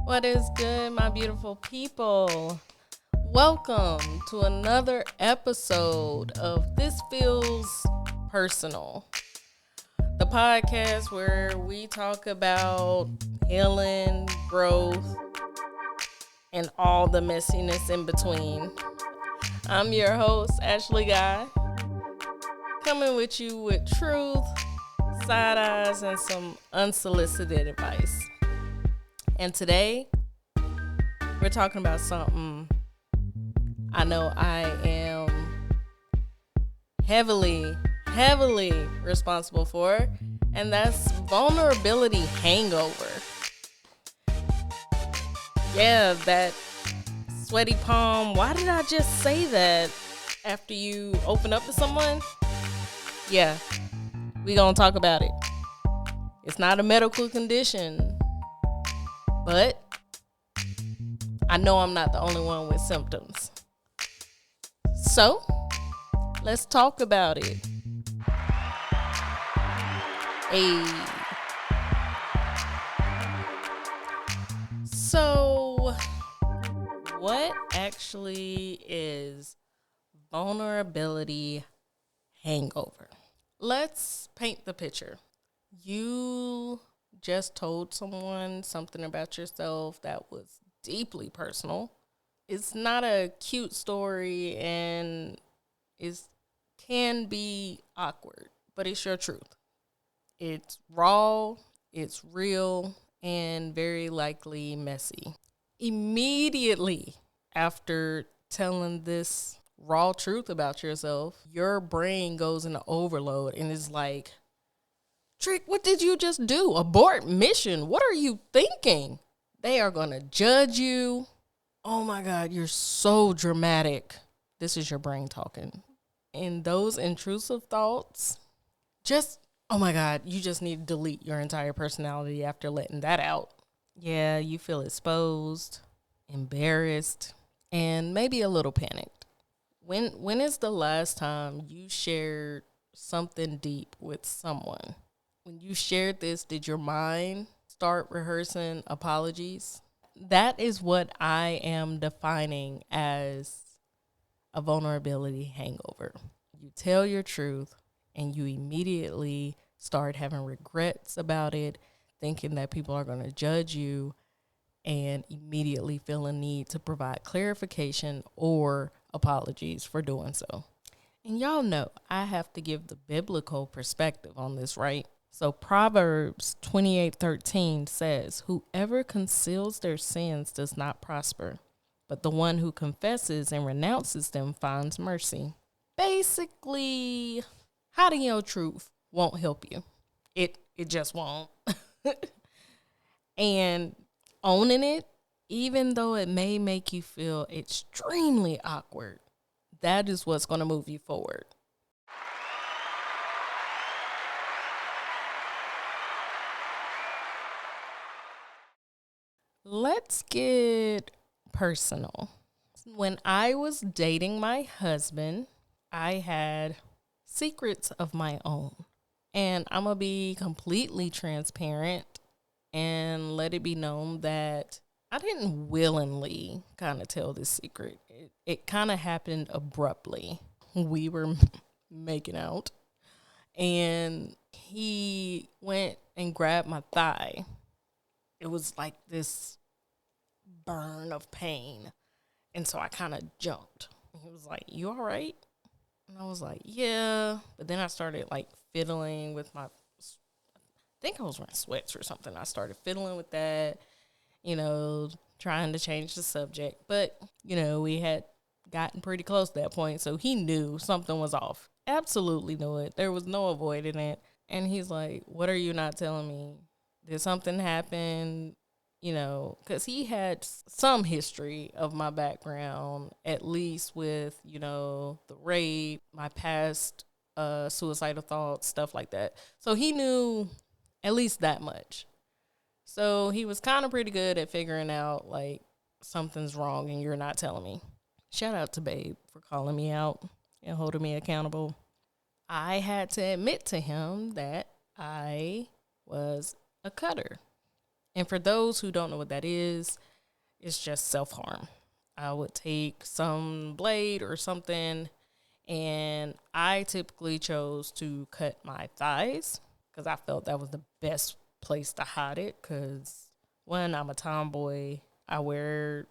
What is good, my beautiful people? Welcome to another episode of This Feels Personal, the podcast where we talk about healing, growth, and all the messiness in between. I'm your host, Ashley Guy, coming with you with truth, side eyes, and some unsolicited advice. And today, we're talking about something I know I am heavily responsible for, and that's vulnerability hangover. Yeah, that sweaty palm. Why did I just say that after you open up to someone? Yeah, we gonna talk about it. It's not a medical condition, but I know I'm not the only one with symptoms. So, let's talk about it. So, what actually is vulnerability hangover? Let's paint the picture. You just told someone something about yourself that was deeply personal. It's not a cute story and it can be awkward, but it's your truth. It's raw, it's real, and very likely messy. Immediately after telling this raw truth about yourself, your brain goes into overload and is like, Trick, what did you just do? Abort mission. What are you thinking? They are going to judge you. Oh my God, you're so dramatic. This is your brain talking. And those intrusive thoughts, oh my God, you just need to delete your entire personality after letting that out. Yeah, you feel exposed, embarrassed, and maybe a little panicked. When is the last time you shared something deep with someone? When you shared this, did your mind start rehearsing apologies? That is what I am defining as a vulnerability hangover. You tell your truth and you immediately start having regrets about it, thinking that people are going to judge you, and immediately feel a need to provide clarification or apologies for doing so. And y'all know I have to give the biblical perspective on this, right? So Proverbs 28:13 says, "Whoever conceals their sins does not prosper, but the one who confesses and renounces them finds mercy." Basically, hiding your truth won't help you. It just won't. And owning it, even though it may make you feel extremely awkward, that is what's going to move you forward. Let's get personal. When I was dating my husband, I had secrets of my own. And I'm going to be completely transparent and let it be known that I didn't willingly kind of tell this secret. It kind of happened abruptly. We were making out, and he went and grabbed my thigh. It was like this burn of pain. And so I kind of jumped. He was like, "You all right?" And I was like, "Yeah." But then I started like fiddling with I think I was wearing sweats or something. I started fiddling with that, trying to change the subject. But, we had gotten pretty close at that point. So he knew something was off. Absolutely knew it. There was no avoiding it. And he's like, "What are you not telling me? Did something happen?" Because he had some history of my background, at least with, the rape, my past suicidal thoughts, stuff like that. So he knew at least that much. So he was kind of pretty good at figuring out, like, something's wrong and you're not telling me. Shout out to Babe for calling me out and holding me accountable. I had to admit to him that I was a cutter. And for those who don't know what that is, it's just self-harm. I would take some blade or something, and I typically chose to cut my thighs because I felt that was the best place to hide it. Because when I'm a tomboy, I wear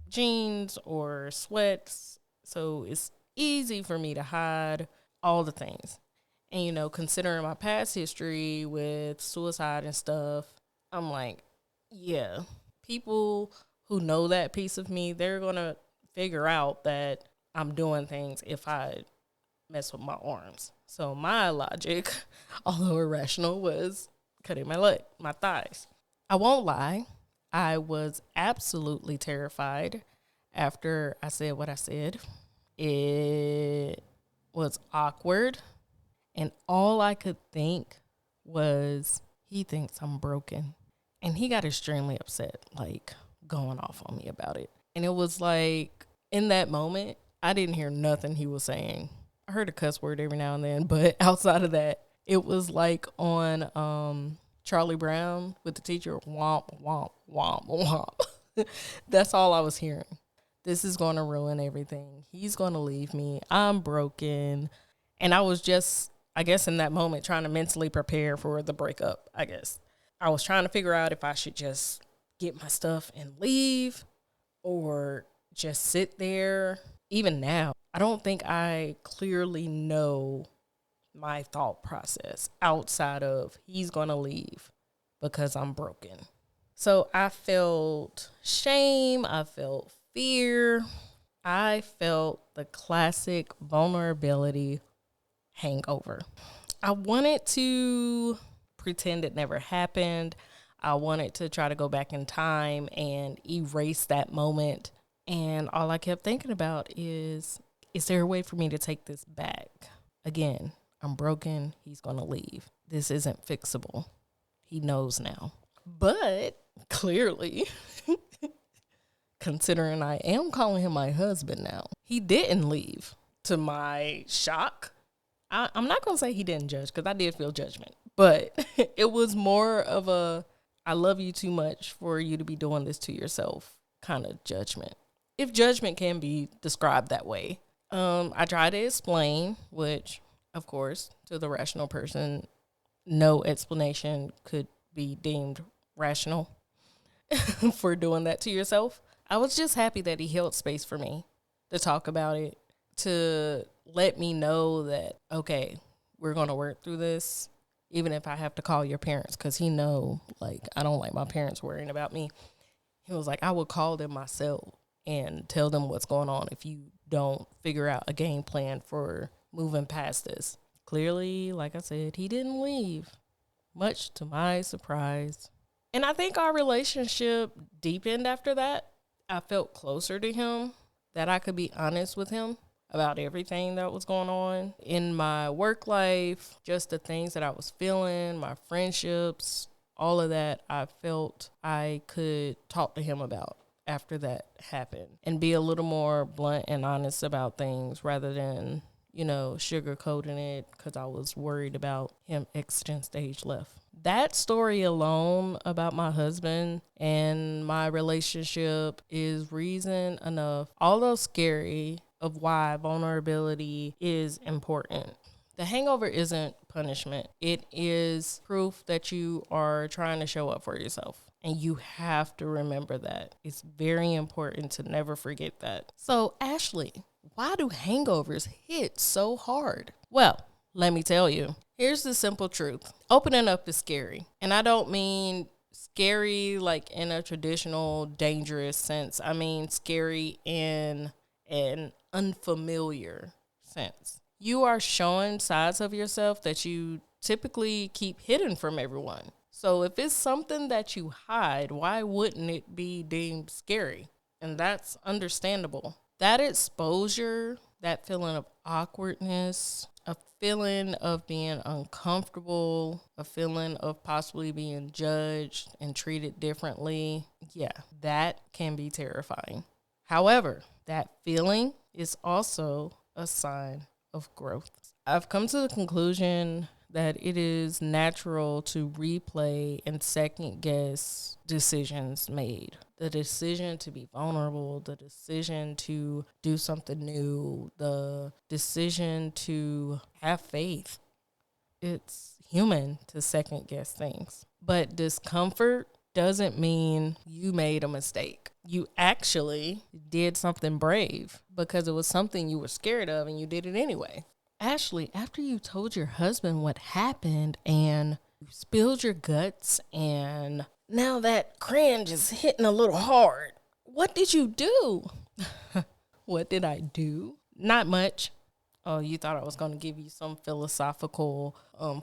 jeans or sweats, so it's easy for me to hide all the things. And, considering my past history with suicide and stuff, I'm like, yeah, people who know that piece of me, they're going to figure out that I'm doing things if I mess with my arms. So my logic, although irrational, was cutting my thighs. I won't lie, I was absolutely terrified after I said what I said. It was awkward, and all I could think was, he thinks I'm broken. And he got extremely upset, like going off on me about it. And it was like, in that moment, I didn't hear nothing he was saying. I heard a cuss word every now and then, but outside of that, it was like on Charlie Brown with the teacher, womp, womp, womp, womp. That's all I was hearing. This is going to ruin everything. He's going to leave me. I'm broken. And I was just, I guess in that moment, trying to mentally prepare for the breakup, I guess. I was trying to figure out if I should just get my stuff and leave or just sit there. Even now, I don't think I clearly know my thought process outside of he's going to leave because I'm broken. So I felt shame. I felt fear. I felt the classic vulnerability hangover. I wanted to pretend it never happened. I wanted to try to go back in time and erase that moment. And all I kept thinking about is there a way for me to take this back? Again, I'm broken. He's going to leave. This isn't fixable. He knows now. But clearly, considering I am calling him my husband now, he didn't leave. To my shock, I'm not going to say he didn't judge, because I did feel judgment. But it was more of a, I love you too much for you to be doing this to yourself kind of judgment. If judgment can be described that way. I tried to explain, which, of course, to the rational person, no explanation could be deemed rational for doing that to yourself. I was just happy that he held space for me to talk about it, to let me know that, okay, we're going to work through this, even if I have to call your parents, because he know, like, I don't like my parents worrying about me. He was like, I would call them myself and tell them what's going on if you don't figure out a game plan for moving past this. Clearly, like I said, he didn't leave, much to my surprise. And I think our relationship deepened after that. I felt closer to him, that I could be honest with him about everything that was going on in my work life, just the things that I was feeling, my friendships, all of that. I felt I could talk to him about after that happened and be a little more blunt and honest about things rather than, sugarcoating it, because I was worried about him exiting stage left. That story alone about my husband and my relationship is reason enough, although scary, of why vulnerability is important. The hangover isn't punishment. It is proof that you are trying to show up for yourself. And you have to remember that. It's very important to never forget that. So, Ashley, why do hangovers hit so hard? Well, let me tell you. Here's the simple truth. Opening up is scary. And I don't mean scary like in a traditional dangerous sense. I mean scary in an unfamiliar sense. You are showing sides of yourself that you typically keep hidden from everyone. So if it's something that you hide, why wouldn't it be deemed scary? And that's understandable. That exposure, that feeling of awkwardness, a feeling of being uncomfortable, a feeling of possibly being judged and treated differently, yeah, that can be terrifying. However, that feeling is also a sign of growth. I've come to the conclusion that it is natural to replay and second guess decisions made. The decision to be vulnerable, the decision to do something new, the decision to have faith. It's human to second guess things. But discomfort doesn't mean you made a mistake. You actually did something brave because it was something you were scared of and you did it anyway. Ashley, after you told your husband what happened and you spilled your guts and now that cringe is hitting a little hard, what did you do? What did I do? Not much. Oh, you thought I was going to give you some philosophical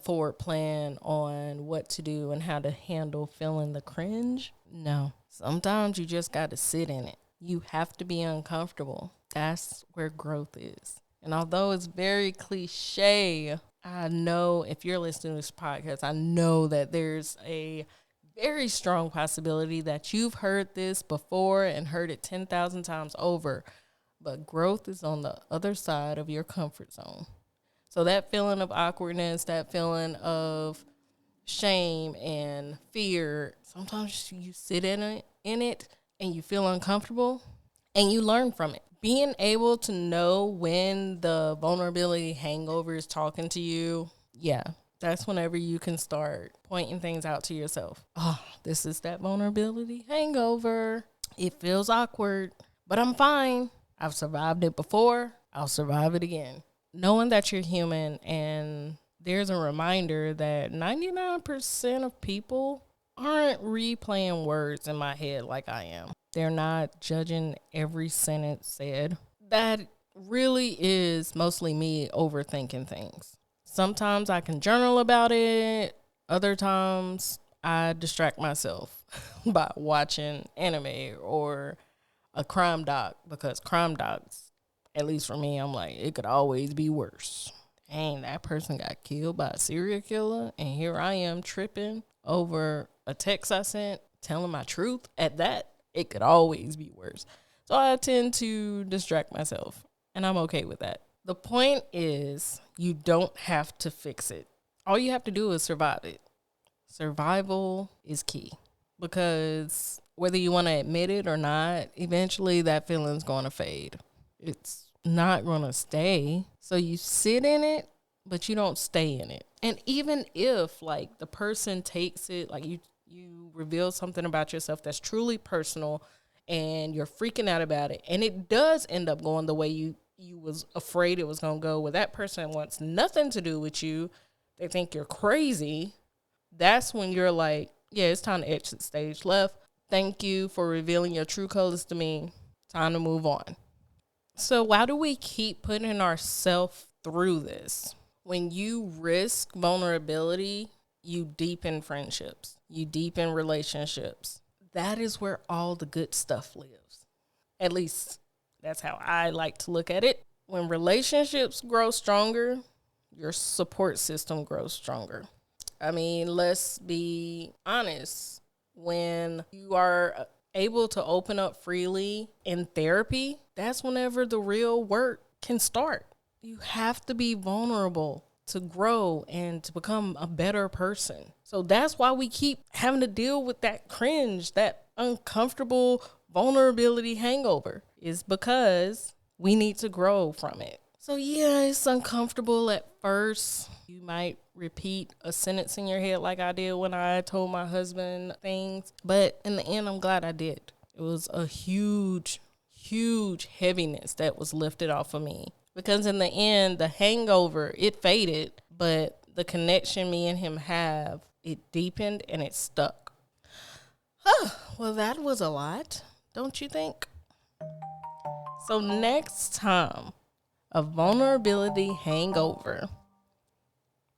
forward plan on what to do and how to handle feeling the cringe? No. Sometimes you just got to sit in it. You have to be uncomfortable. That's where growth is. And although it's very cliche, I know if you're listening to this podcast, I know that there's a very strong possibility that you've heard this before and heard it 10,000 times over. But growth is on the other side of your comfort zone. So that feeling of awkwardness, that feeling of shame and fear, sometimes you sit in it and you feel uncomfortable and you learn from it. Being able to know when the vulnerability hangover is talking to you, yeah, that's whenever you can start pointing things out to yourself. Oh, this is that vulnerability hangover. It feels awkward, but I'm fine. I've survived it before. I'll survive it again. Knowing that you're human, and there's a reminder that 99% of people aren't replaying words in my head like I am. They're not judging every sentence said. That really is mostly me overthinking things. Sometimes I can journal about it. Other times I distract myself by watching anime or a crime doc, because crime docs, at least for me, I'm like, it could always be worse. Dang, that person got killed by a serial killer, and here I am tripping over a text I sent telling my truth. At that, it could always be worse. So I tend to distract myself, and I'm okay with that. The point is, you don't have to fix it. All you have to do is survive it. Survival is key, because whether you want to admit it or not, eventually that feeling's going to fade. It's not going to stay. So you sit in it, but you don't stay in it. And even if like the person takes it, like you reveal something about yourself that's truly personal and you're freaking out about it, and it does end up going the way you was afraid it was going to go, where that person wants nothing to do with you, they think you're crazy, that's when you're like, yeah, it's time to exit stage left. Thank you for revealing your true colors to me. Time to move on. So why do we keep putting ourselves through this? When you risk vulnerability, you deepen friendships. You deepen relationships. That is where all the good stuff lives. At least that's how I like to look at it. When relationships grow stronger, your support system grows stronger. I mean, let's be honest. When you are able to open up freely in therapy, that's whenever the real work can start. You have to be vulnerable to grow and to become a better person. So that's why we keep having to deal with that cringe, that uncomfortable vulnerability hangover, is because we need to grow from it. So yeah, it's uncomfortable at first. You might repeat a sentence in your head like I did when I told my husband things. But in the end, I'm glad I did. It was a huge, huge heaviness that was lifted off of me. Because in the end, the hangover, it faded. But the connection me and him have, it deepened and it stuck. Well, that was a lot, don't you think? So next time, a vulnerability hangover,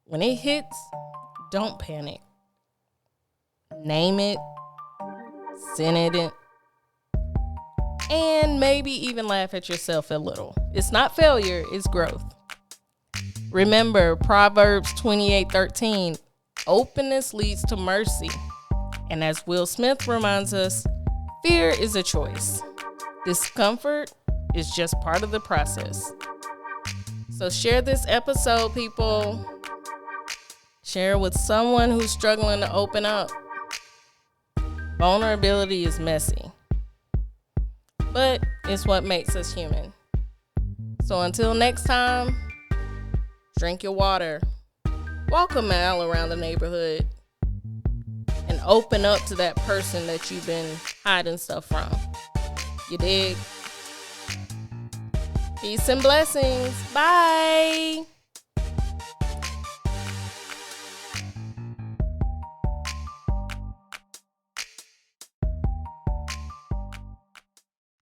when it hits, don't panic. Name it, send it, and maybe even laugh at yourself a little. It's not failure, it's growth. Remember Proverbs 28:13, openness leads to mercy. And as Will Smith reminds us, fear is a choice. Discomfort is just part of the process. So share this episode, people. Share with someone who's struggling to open up. Vulnerability is messy, but it's what makes us human. So until next time, drink your water, walk a mile around the neighborhood, and open up to that person that you've been hiding stuff from. You dig? Peace and blessings. Bye.